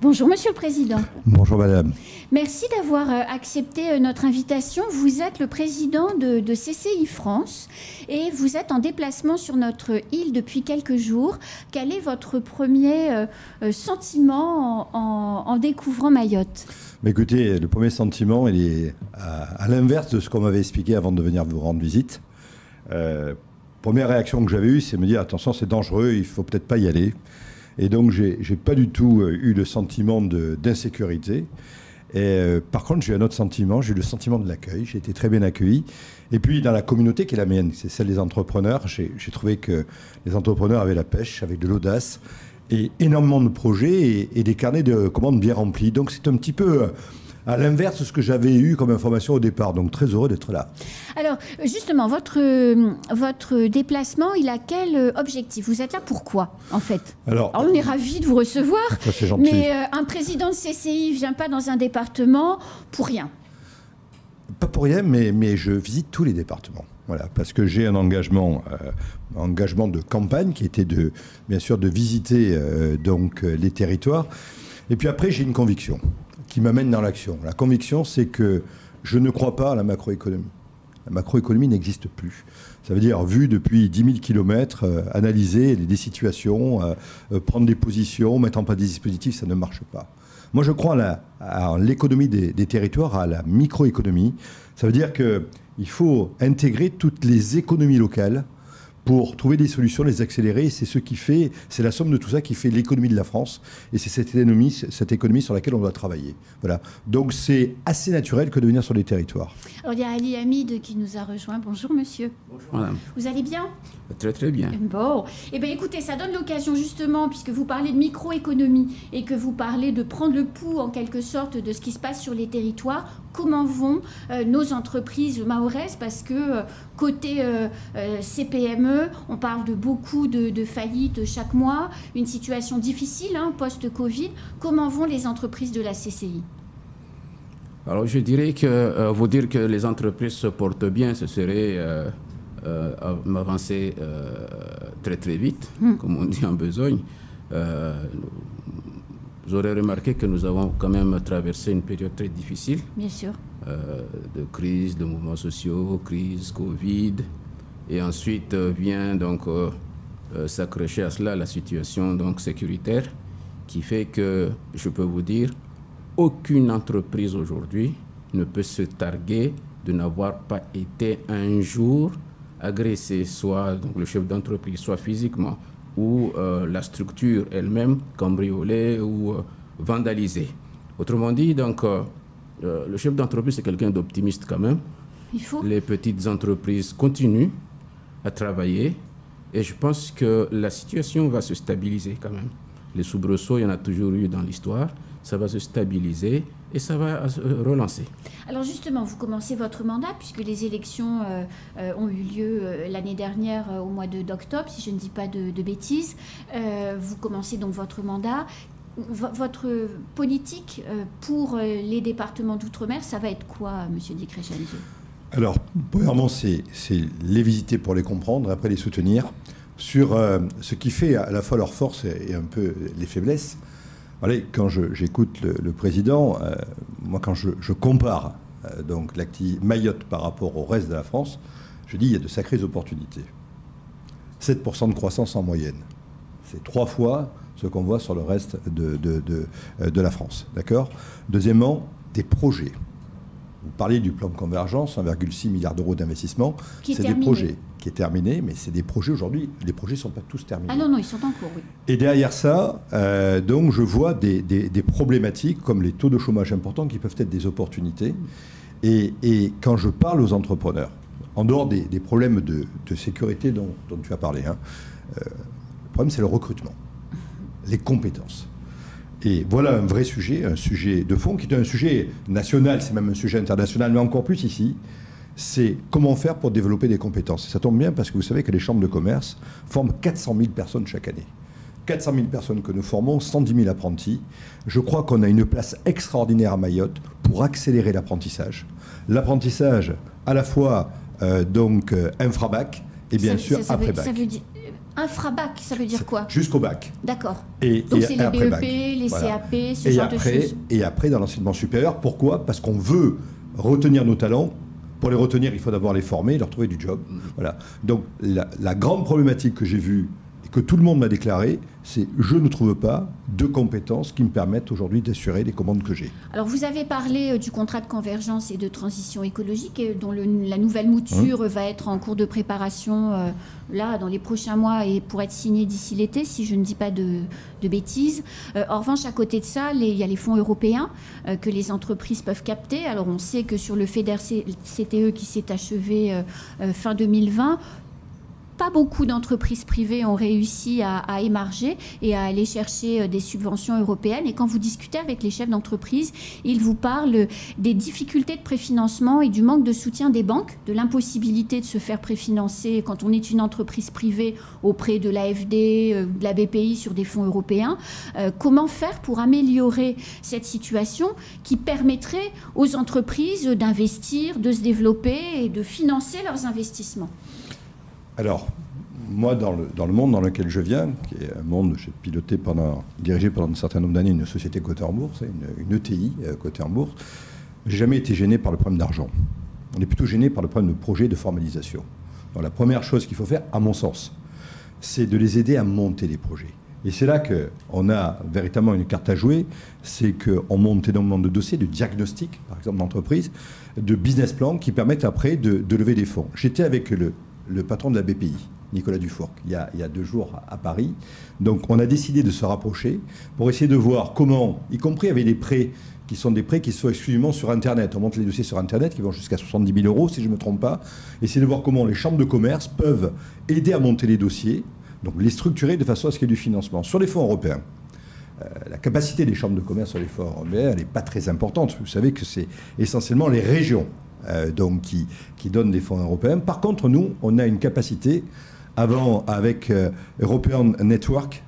Bonjour Monsieur le Président. Bonjour Madame. Merci d'avoir accepté notre invitation. Vous êtes le président de CCI France et vous êtes en déplacement sur notre île depuis quelques jours. Quel est votre premier sentiment en découvrant Mayotte? Écoutez, le premier sentiment, il est à l'inverse de ce qu'on m'avait expliqué avant de venir vous rendre visite. Première réaction que j'avais eue, c'est me dire attention, c'est dangereux, il ne faut peut-être pas y aller. Et donc, j'ai pas du tout eu le sentiment d'insécurité. Par contre, j'ai eu un autre sentiment, j'ai eu le sentiment de l'accueil. J'ai été très bien accueilli. Et puis, dans la communauté qui est la mienne, c'est celle des entrepreneurs, j'ai trouvé que les entrepreneurs avaient la pêche, avec de l'audace, et énormément de projets et des carnets de commandes bien remplis. Donc, c'est un petit peu à l'inverse de ce que j'avais eu comme information au départ. Donc, très heureux d'être là. Alors, justement, votre déplacement, il a quel objectif? Vous êtes là pourquoi, en fait? Alors, on est ravis de vous recevoir. Ça, c'est gentil. Mais un président de CCI ne vient pas dans un département pour rien. Pas pour rien, mais je visite tous les départements. Voilà, parce que j'ai un engagement de campagne qui était bien sûr de visiter les territoires. Et puis après, j'ai une conviction qui m'amène dans l'action. La conviction, c'est que je ne crois pas à la macroéconomie. La macroéconomie n'existe plus. Ça veut dire, vu depuis 10 000 kilomètres, analyser des situations, prendre des positions, mettre en place des dispositifs, ça ne marche pas. Moi, je crois à l'économie des territoires, à la microéconomie. Ça veut dire qu'il faut intégrer toutes les économies locales pour trouver des solutions, les accélérer. C'est la somme de tout ça qui fait l'économie de la France. Et c'est cette économie sur laquelle on doit travailler. Voilà. Donc c'est assez naturel que de venir sur les territoires. Alors il y a Ali Hamid qui nous a rejoint. Bonjour monsieur. Bonjour madame. Vous allez bien? Très très bien. Bon. Eh bien écoutez, ça donne l'occasion justement, puisque vous parlez de microéconomie et que vous parlez de prendre le pouls en quelque sorte de ce qui se passe sur les territoires, comment vont nos entreprises mahoraises? Parce que côté CPME, on parle de beaucoup de faillites chaque mois, une situation difficile post-Covid. Comment vont les entreprises de la CCI? Alors je dirais que vous dire que les entreprises se portent bien, ce serait m'avancer très très vite, comme on dit en besogne. Vous aurez remarqué que nous avons quand même traversé une période très difficile. Bien sûr. De crise, de mouvements sociaux, crise, Covid. Et ensuite vient donc s'accrocher à cela la situation donc sécuritaire qui fait que, je peux vous dire, aucune entreprise aujourd'hui ne peut se targuer de n'avoir pas été un jour agressé, soit donc, le chef d'entreprise, soit physiquement, ou la structure elle-même cambriolée ou vandalisée. Autrement dit, donc, le chef d'entreprise, c'est quelqu'un d'optimiste quand même. Il faut. Les petites entreprises continuent à travailler et je pense que la situation va se stabiliser quand même. Les soubresauts, il y en a toujours eu dans l'histoire. Ça va se stabiliser et ça va se relancer. Alors justement, vous commencez votre mandat puisque les élections ont eu lieu l'année dernière au mois d'octobre, si je ne dis pas de bêtises. Vous commencez donc votre mandat. Votre politique pour les départements d'outre-mer, ça va être quoi, Monsieur Di Crescenzo? Alors, premièrement, c'est les visiter pour les comprendre, après les soutenir, sur ce qui fait à la fois leur force et un peu les faiblesses. Allez, quand j'écoute le président, moi quand je compare donc Mayotte par rapport au reste de la France, je dis il y a de sacrées opportunités. 7% de croissance en moyenne. C'est 3 fois ce qu'on voit sur le reste de la France. D'accord? Deuxièmement, des projets. Vous parlez du plan de convergence, 1,6 milliard d'euros d'investissement. C'est des projets qui est terminé, mais c'est des projets aujourd'hui. Les projets ne sont pas tous terminés. Ah non, ils sont en cours, oui. Et derrière ça, donc, je vois des problématiques comme les taux de chômage importants qui peuvent être des opportunités. Et quand je parle aux entrepreneurs, en dehors des problèmes de sécurité dont tu as parlé, le problème c'est le recrutement, les compétences. Et voilà un vrai sujet, un sujet de fond, qui est un sujet national, c'est même un sujet international, mais encore plus ici, c'est comment faire pour développer des compétences. Et ça tombe bien parce que vous savez que les chambres de commerce forment 400 000 personnes chaque année. 400 000 personnes que nous formons, 110 000 apprentis. Je crois qu'on a une place extraordinaire à Mayotte pour accélérer l'apprentissage. L'apprentissage à la fois infra-bac et bien sûr après-bac. Infrabac, ça veut dire quoi? Jusqu'au bac. D'accord. Donc c'est les BEP, les CAP, ce genre de choses. Et après, dans l'enseignement supérieur, pourquoi? Parce qu'on veut retenir nos talents. Pour les retenir, il faut d'abord les former, leur trouver du job. Voilà. Donc la grande problématique que j'ai vue et que tout le monde m'a déclaré, c'est je ne trouve pas de compétences qui me permettent aujourd'hui d'assurer les commandes que j'ai. Alors vous avez parlé du contrat de convergence et de transition écologique dont la nouvelle mouture va être en cours de préparation là dans les prochains mois et pour être signée d'ici l'été si je ne dis pas de bêtises. En revanche, à côté de ça, il y a les fonds européens que les entreprises peuvent capter. Alors on sait que sur le FEDER CTE qui s'est achevé fin 2020, pas beaucoup d'entreprises privées ont réussi à émarger et à aller chercher des subventions européennes. Et quand vous discutez avec les chefs d'entreprise, ils vous parlent des difficultés de préfinancement et du manque de soutien des banques, de l'impossibilité de se faire préfinancer quand on est une entreprise privée auprès de l'AFD, de la BPI sur des fonds européens. Comment faire pour améliorer cette situation qui permettrait aux entreprises d'investir, de se développer et de financer leurs investissements? Alors, moi, dans le monde dans lequel je viens, qui est un monde, j'ai dirigé pendant un certain nombre d'années une société cotée en bourse, une ETI cotée en bourse, j'ai jamais été gêné par le problème d'argent. On est plutôt gêné par le problème de projet, de formalisation. Donc, la première chose qu'il faut faire, à mon sens, c'est de les aider à monter les projets. Et c'est là qu'on a véritablement une carte à jouer, c'est qu'on monte énormément de dossiers, de diagnostics, par exemple d'entreprise, de business plans qui permettent après de lever des fonds. J'étais avec le patron de la BPI, Nicolas Dufourcq, il y a 2 jours à Paris. Donc on a décidé de se rapprocher pour essayer de voir comment, y compris avec des prêts qui sont exclusivement sur Internet. On monte les dossiers sur Internet qui vont jusqu'à 70 000 €, si je ne me trompe pas. Essayer de voir comment les chambres de commerce peuvent aider à monter les dossiers, donc les structurer de façon à ce qu'il y ait du financement. Sur les fonds européens, la capacité des chambres de commerce sur les fonds européens, elle n'est pas très importante. Vous savez que c'est essentiellement les régions donc qui donnent des fonds européens. Par contre, nous, on a une capacité avec European Network,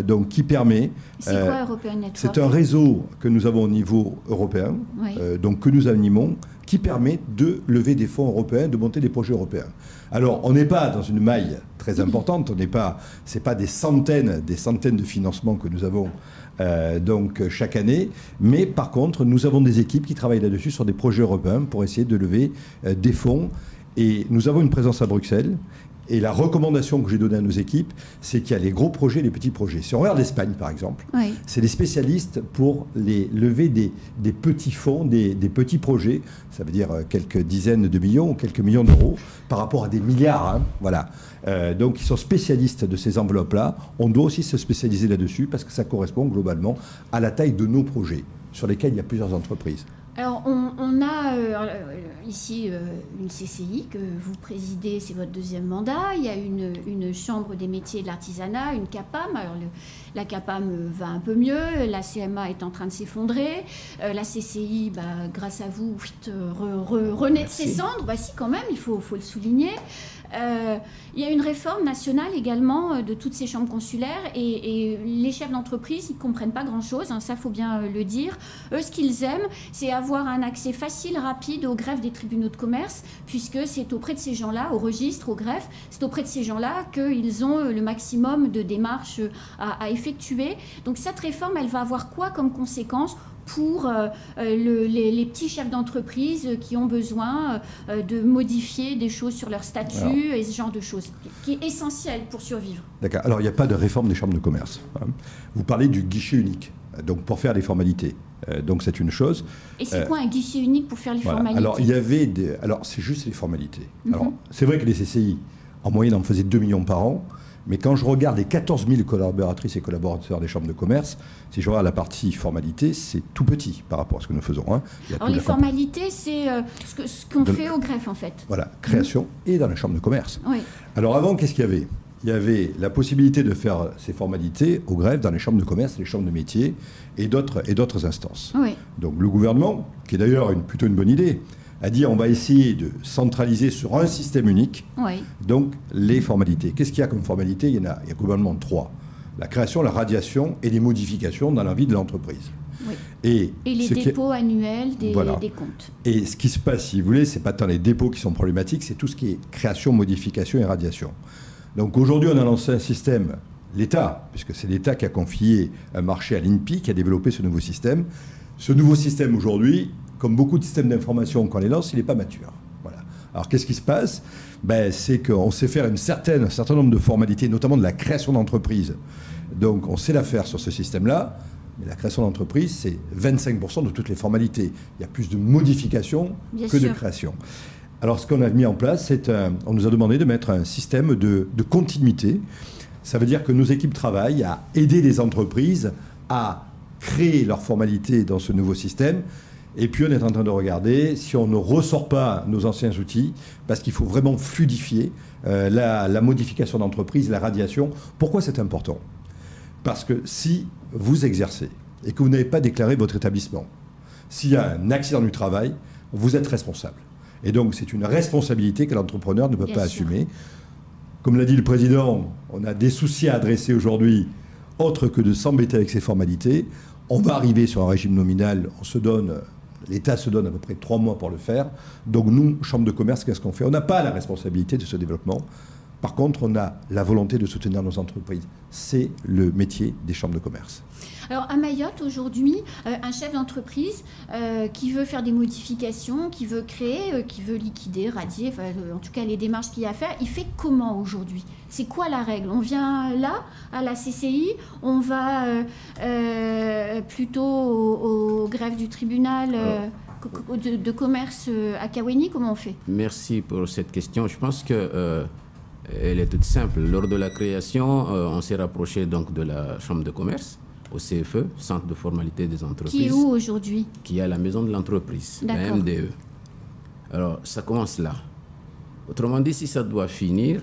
donc qui permet... C'est quoi European Network? C'est un réseau que nous avons au niveau européen, oui. Donc que nous animons, qui permet de lever des fonds européens, de monter des projets européens. Alors, on n'est pas dans une maille très importante, c'est pas des centaines de financements que nous avons donc chaque année, mais par contre, nous avons des équipes qui travaillent là-dessus sur des projets européens pour essayer de lever des fonds. Et nous avons une présence à Bruxelles. Et la recommandation que j'ai donnée à nos équipes, c'est qu'il y a les gros projets et les petits projets. Si on regarde l'Espagne, par exemple, oui. C'est des spécialistes pour les lever des petits fonds, des petits projets. Ça veut dire quelques dizaines de millions ou quelques millions d'euros par rapport à des milliards. Hein, voilà. Donc, ils sont spécialistes de ces enveloppes-là. On doit aussi se spécialiser là-dessus parce que ça correspond globalement à la taille de nos projets sur lesquels il y a plusieurs entreprises. Alors, on a ici une CCI que vous présidez, c'est votre 2e mandat. Il y a une chambre des métiers et de l'artisanat, une CAPAM. Alors, la CAPAM va un peu mieux, la CMA est en train de s'effondrer. La CCI, grâce à vous, renaît de ses cendres. Si, quand même, il faut le souligner. Il y a une réforme nationale également de toutes ces chambres consulaires et les chefs d'entreprise, ils ne comprennent pas grand-chose, hein, ça faut bien le dire. Eux, ce qu'ils aiment, c'est avoir un accès facile, rapide au greffe des tribunaux de commerce, puisque c'est auprès de ces gens-là, au registre, au greffe, c'est auprès de ces gens-là qu'ils ont le maximum de démarches à effectuer. Donc cette réforme, elle va avoir quoi comme conséquence pour les petits chefs d'entreprise qui ont besoin de modifier des choses sur leur statut et ce genre de choses, qui est essentiel pour survivre. D'accord. Alors, il n'y a pas de réforme des chambres de commerce. Vous parlez du guichet unique, donc pour faire les formalités. Donc, c'est une chose. Et c'est quoi un guichet unique pour faire les formalités? Alors, Alors, c'est juste les formalités. Alors, c'est vrai que les CCI, en moyenne, en faisaient 2 millions par an. Mais quand je regarde les 14 000 collaboratrices et collaborateurs des chambres de commerce, si je regarde la partie formalité, c'est tout petit par rapport à ce que nous faisons. Hein. Alors les formalités, c'est ce qu'on fait au greffe, en fait. Voilà, création et dans la chambre de commerce. Oui. Alors avant, qu'est-ce qu'il y avait? Il y avait la possibilité de faire ces formalités au greffe dans les chambres de commerce, les chambres de métiers et d'autres instances. Oui. Donc le gouvernement, qui est d'ailleurs plutôt une bonne idée, a dit on va essayer de centraliser sur un système unique, oui. Donc les formalités. Qu'est-ce qu'il y a comme formalités? Il y a globalement 3. La création, la radiation et les modifications dans la vie de l'entreprise. Oui. Et les dépôts annuels des comptes. Et ce qui se passe, si vous voulez, ce n'est pas tant les dépôts qui sont problématiques, c'est tout ce qui est création, modification et radiation. Donc aujourd'hui, on a lancé un système, l'État, puisque c'est l'État qui a confié un marché à l'INPI, qui a développé ce nouveau système. Ce nouveau système aujourd'hui, comme beaucoup de systèmes d'information qu'on les lance, il n'est pas mature. Voilà. Alors qu'est-ce qui se passe? C'est qu'on sait faire un certain nombre de formalités, notamment de la création d'entreprise. Donc on sait la faire sur ce système-là, mais la création d'entreprise, c'est 25% de toutes les formalités. Il y a plus de modifications que de création. Alors ce qu'on a mis en place, on nous a demandé de mettre un système de continuité. Ça veut dire que nos équipes travaillent à aider les entreprises à créer leurs formalités dans ce nouveau système. Et puis on est en train de regarder si on ne ressort pas nos anciens outils, parce qu'il faut vraiment fluidifier la modification d'entreprise, la radiation. Pourquoi c'est important? Parce que si vous exercez et que vous n'avez pas déclaré votre établissement, s'il y a un accident du travail, vous êtes responsable. Et donc c'est une responsabilité que l'entrepreneur ne peut pas assumer. Comme l'a dit le président, on a des soucis à adresser aujourd'hui, autre que de s'embêter avec ces formalités. On va arriver sur un régime nominal, l'État se donne à peu près 3 mois pour le faire. Donc nous, Chambre de commerce, qu'est-ce qu'on fait? On n'a pas la responsabilité de ce développement. Par contre, on a la volonté de soutenir nos entreprises. C'est le métier des chambres de commerce. Alors à Mayotte, aujourd'hui, un chef d'entreprise qui veut faire des modifications, qui veut créer, qui veut liquider, radier, en tout cas les démarches qu'il y a à faire, il fait comment aujourd'hui? C'est quoi la règle? On vient là, à la CCI, on va plutôt au greffe du tribunal de commerce à Kaweni, comment on fait? Merci pour cette question. Je pense que... elle est toute simple. Lors de la création, on s'est rapproché donc de la Chambre de commerce, au CFE, Centre de formalité des entreprises. Qui est où aujourd'hui? Qui est à la maison de l'entreprise, la MDE. Alors, ça commence là. Autrement dit, si ça doit finir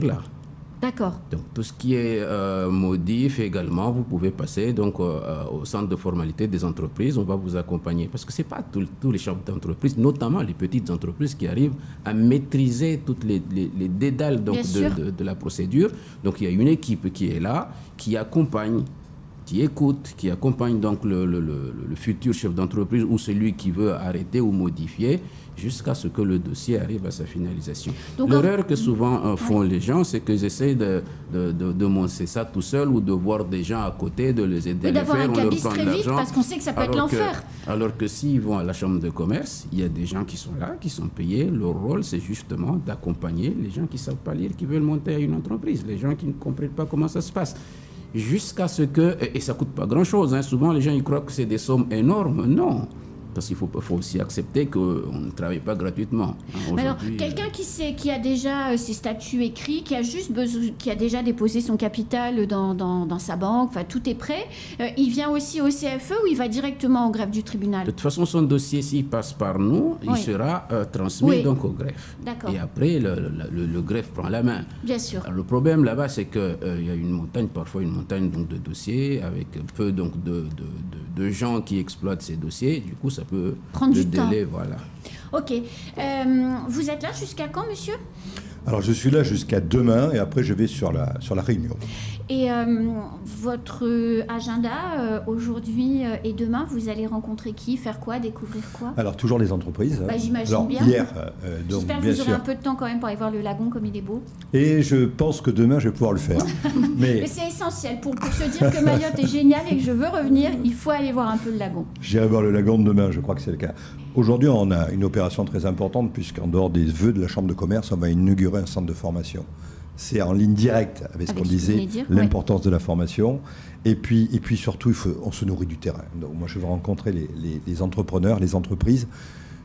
là. D'accord. Donc, tout ce qui est modif également, vous pouvez passer donc, au centre de formalité des entreprises. On va vous accompagner. Parce que ce n'est pas tous les chambres d'entreprise, notamment les petites entreprises qui arrivent à maîtriser toutes les dédales donc, de la procédure. Donc, il y a une équipe qui est là, qui accompagne, qui écoute, qui accompagne donc le futur chef d'entreprise ou celui qui veut arrêter ou modifier jusqu'à ce que le dossier arrive à sa finalisation. L'erreur que souvent font les gens, c'est qu'ils essaient de monter ça tout seul ou de voir des gens à côté, de les aider à le faire, on leur prend de l'argent. Parce qu'on sait que ça peut être l'enfer. Alors que s'ils vont à la chambre de commerce, il y a des gens qui sont là, qui sont payés. Leur rôle, c'est justement d'accompagner les gens qui ne savent pas lire, qui veulent monter à une entreprise, les gens qui ne comprennent pas comment ça se passe. Jusqu'à ce que... Et ça ne coûte pas grand-chose. Hein. Souvent, les gens ils croient que c'est des sommes énormes. Non. Parce qu'il faut aussi accepter qu'on ne travaille pas gratuitement. Hein, alors, quelqu'un qui a déjà ses statuts écrits, qui a déjà déposé son capital dans sa banque, enfin tout est prêt, il vient aussi au CFE ou il va directement au greffe du tribunal? De toute façon, son dossier, s'il passe par nous, il sera transmis donc au greffe. D'accord. Et après, le greffe prend la main. Bien sûr. Alors, le problème là-bas, c'est qu'il y a parfois une montagne donc, de dossiers avec peu donc, de gens qui exploitent ces dossiers. Du coup, ça peut prendre du délai, temps. Voilà. Ok. Vous êtes là jusqu'à quand, monsieur? Alors, je suis là jusqu'à demain et après, je vais sur la Réunion. Et votre agenda, aujourd'hui et demain, vous allez rencontrer qui? Faire quoi? Découvrir quoi? Alors, toujours les entreprises. J'imagine bien. Hier, j'espère que vous aurez un peu de temps quand même pour aller voir le lagon comme il est beau. Et je pense que demain, je vais pouvoir le faire. Mais c'est essentiel. Pour se dire que Mayotte est génial et que je veux revenir, il faut aller voir un peu le lagon. J'irai voir le lagon demain, je crois que c'est le cas. Aujourd'hui, on a une opération très importante puisqu'en dehors des vœux de la Chambre de commerce, on va inaugurer un centre de formation. C'est en ligne directe avec ce qu'on disait, l'importance de la formation. Et puis surtout, on se nourrit du terrain. Donc moi, je veux rencontrer les entrepreneurs, les entreprises.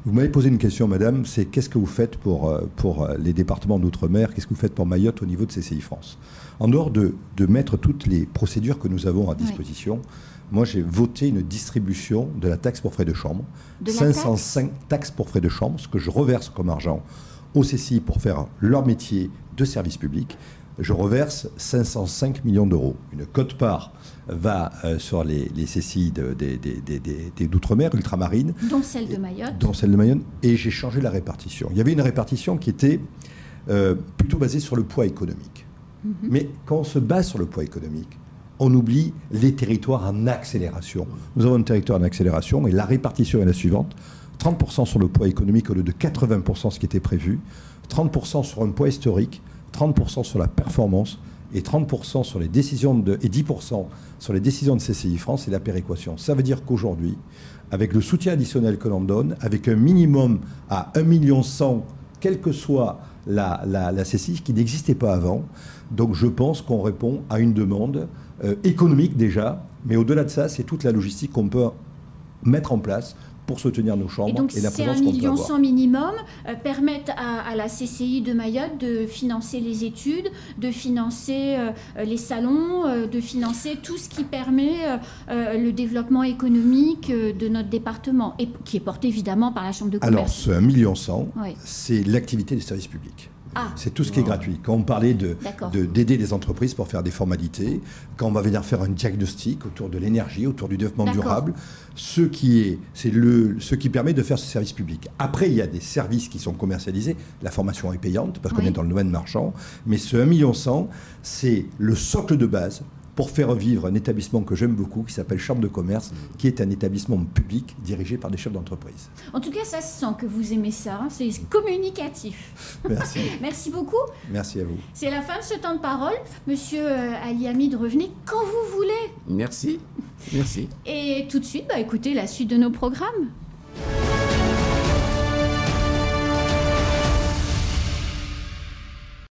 Vous m'avez posé une question, madame, c'est qu'est-ce que vous faites pour les départements d'outre-mer? Qu'est-ce que vous faites pour Mayotte au niveau de CCI France? En dehors de mettre toutes les procédures que nous avons à disposition, moi, j'ai voté une distribution de la taxe pour frais de chambre. 505 taxes pour frais de chambre, ce que je reverse comme argent au CCI pour faire leur métier de service public. Je reverse 505 millions d'euros. Une quote-part va sur les CCI d'outre-mer, ultramarines. Dont celle de Mayotte. Dont celle de Mayotte. Et j'ai changé la répartition. Il y avait une répartition qui était plutôt basée sur le poids économique. Mais quand on se base sur le poids économique, on oublie les territoires en accélération. Nous avons un territoire en accélération et la répartition est la suivante. 30% sur le poids économique au lieu de 80% ce qui était prévu. 30% sur un poids historique. 30% sur la performance et 30% sur les décisions et 10% sur les décisions de CCI France et la péréquation. Ça veut dire qu'aujourd'hui, avec le soutien additionnel que l'on donne, avec un minimum à 1,1 million, quelle que soit la CCI, qui n'existait pas avant, donc je pense qu'on répond à une demande économique déjà, mais au-delà de ça, c'est toute la logistique qu'on peut mettre en place pour soutenir nos chambres et la présence qu'on peut avoir. Et donc, ces 1,1 million minimum permettent à la CCI de Mayotte de financer les études, de financer les salons, de financer tout ce qui permet le développement économique de notre département, et qui est porté évidemment par la Chambre de commerce. Alors, ce 1,1 million, c'est l'activité des services publics. C'est tout ce qui est gratuit. Quand on parlait d'aider les entreprises pour faire des formalités, quand on va venir faire un diagnostic autour de l'énergie, autour du développement durable, ce qui permet de faire ce service public. Après, il y a des services qui sont commercialisés. La formation est payante parce qu'on est dans le domaine marchand. Mais ce 1,1 million, c'est le socle de base pour faire vivre un établissement que j'aime beaucoup, qui s'appelle Chambre de commerce, qui est un établissement public dirigé par des chefs d'entreprise. En tout cas, ça se sent que vous aimez ça, hein. C'est communicatif. Merci. Merci beaucoup. Merci à vous. C'est la fin de ce temps de parole. Monsieur Ali Hamid, revenez quand vous voulez. Merci. Merci. Et tout de suite, écoutez la suite de nos programmes.